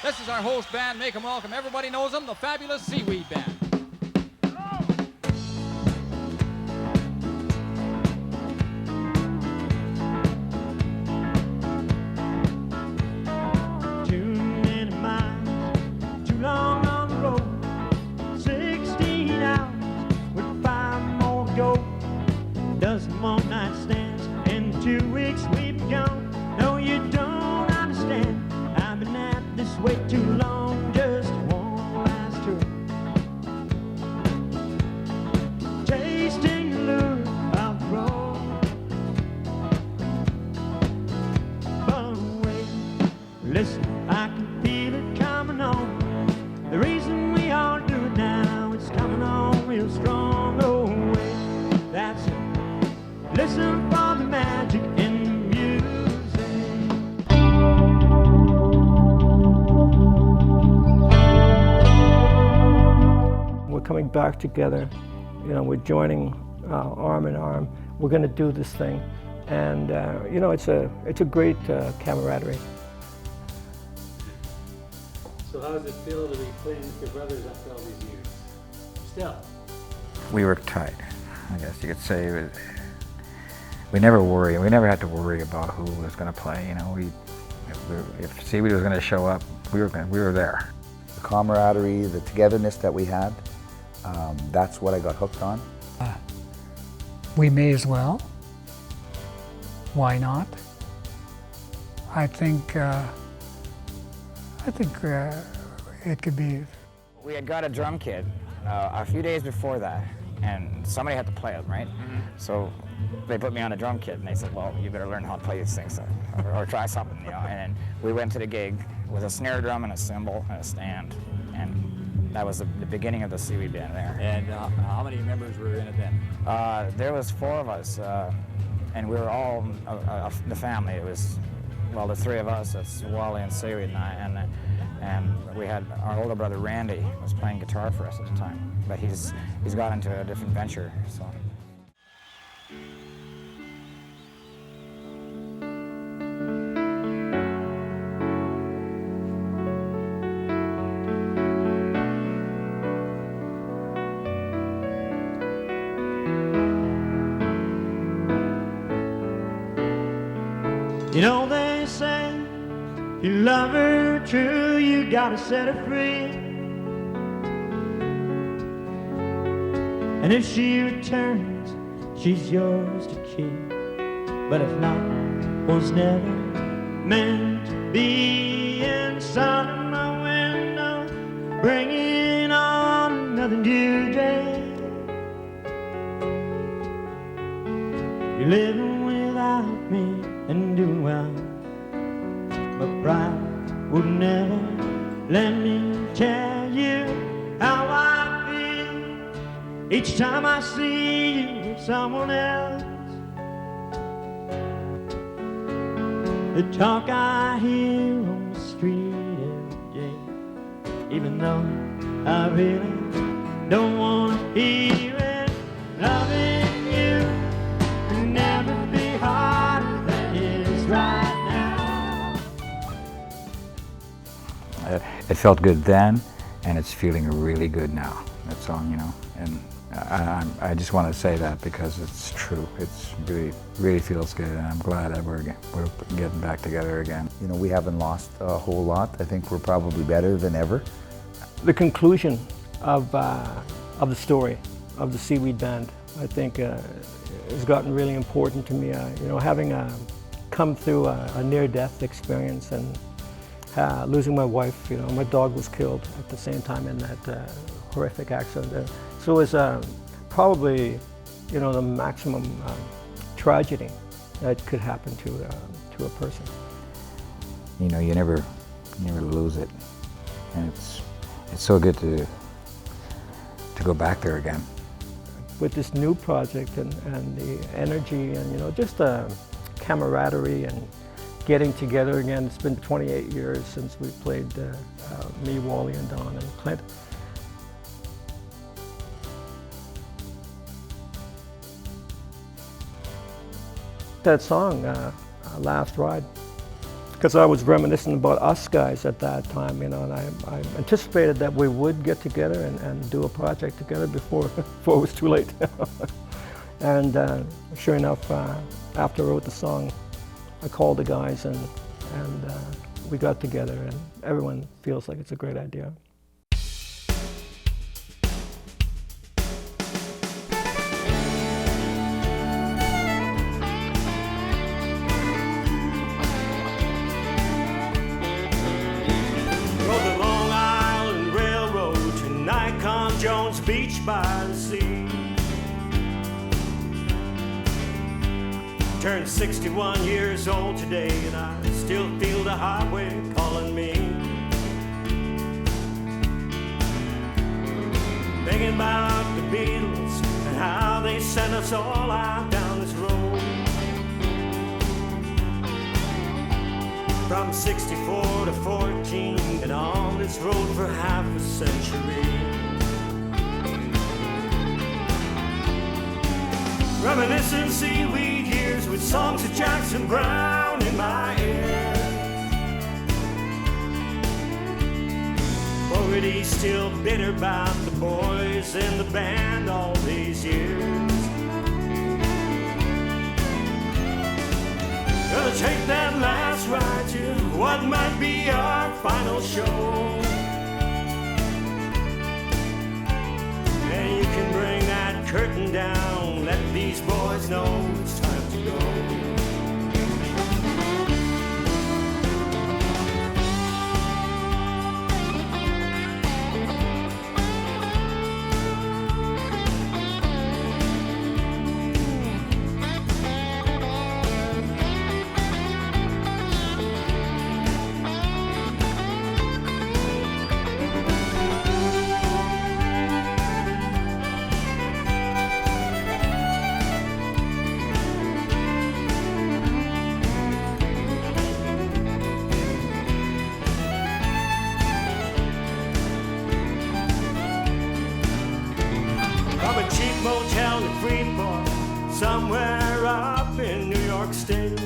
This is our host band. Make them welcome. Everybody knows them, the fabulous Seaweed Band. Too many miles, too long on the road. 16 hours with 5 more to go. Dozen more night stands. In 2 weeks we've been gone. No, you don't understand. I've been at this way too long, just one last tour. Tasting the lure of the road. But wait, listen, I can feel it coming on. The reason we all do it now, it's coming on real strong. Oh wait, that's it. Listen for the magic in the music. We're coming back together, you know, we're joining arm in arm. We're going to do this thing, and you know, it's a great camaraderie. So how does it feel to be playing with your brothers after all these years? Still. We were tight, I guess you could say. We never worry. We never had to worry about who was going to play. You know, if Seaweed was going to show up, we were there. The camaraderie, the togetherness that we had, that's what I got hooked on. We may as well. Why not? I think it could be. We had got a drum kit a few days before that, and somebody had to play it, right? Mm-hmm. So they put me on a drum kit, and they said, well, you better learn how to play these things, or try something, you know. And then we went to the gig with a snare drum and a cymbal and a stand, and that was the beginning of the Seaweed Band there. And how many members were in it then? There was 4 of us, and we were all the family. It was, well, the 3 of us, that's Wally and Seaweed and I, and we had our older brother Randy was playing guitar for us at the time, but he's got into a different venture, so. You know they say, if you love her true, you gotta set her free. And if she returns, she's yours to keep. But if not, was never meant to be. In sun in my window, bringing on another new day. You're living without me and doing well, but pride would never let me tell you how I feel each time I see you with someone else. The talk I hear on the street every day, even though I really don't want to hear it. Loving you can never be harder than it is right now. It felt good then, and it's feeling really good now, that song, you know. And I just want to say that because it's true. It's really feels good, and I'm glad that we're getting back together again. You know, we haven't lost a whole lot. I think we're probably better than ever. The conclusion of the story of the Seaweed Band, I think, has gotten really important to me. You know, having come through a near-death experience and losing my wife, you know, my dog was killed at the same time in that horrific accident. So it was probably, you know, the maximum tragedy that could happen to a person. You know, you never lose it, and it's so good to go back there again. With this new project and the energy and, you know, just the camaraderie and getting together again. It's been 28 years since we played, me, Wally, and Don, and Clint. That song, Last Ride, because I was reminiscing about us guys at that time, you know, and I anticipated that we would get together and do a project together before it was too late. And sure enough, after I wrote the song, I called the guys and we got together, and everyone feels like it's a great idea. Rode the Long Island Railroad to Nikon Jones Beach by the sea. Turned 61 years old today, and I still feel the highway calling me. Thinking about the Beatles and how they sent us all out down this road. From 64 to 14, and on this road for half a century. Reminiscing Seaweed years with songs of Jackson Brown in my ear. Already still bitter about the boys in the band all these years. Gonna take that last ride to what might be our final show. And you can bring that curtain down, let these boys know it's time to go. From a cheap motel in Freeport, somewhere up in New York State.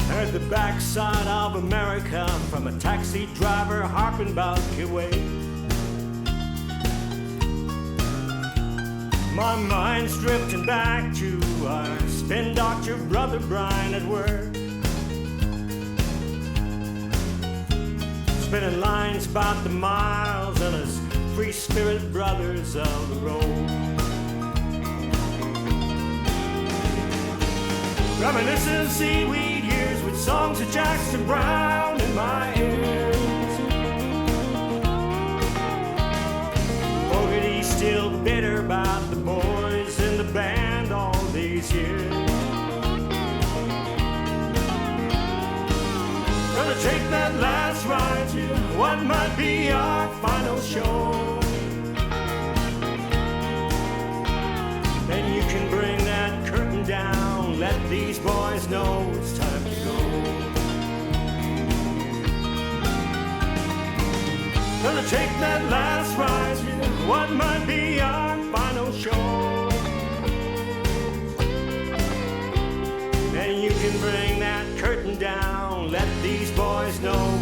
Heard the backside of America from a taxi driver harping about Kuwait. My mind's drifting back to our spin doctor brother Brian at work. Spinning lines about the miles and his free spirit brothers of the road. Reminiscing Seaweed years with songs of Jackson Brown in my ears. Already still bitter about the boys in the band all these years. Gonna take that last ride to what might be our final show. Then you can bring that curtain down, let these boys know it's time to go. Gonna take that last ride to what might be our final show. Then you can bring that curtain down, let these boys know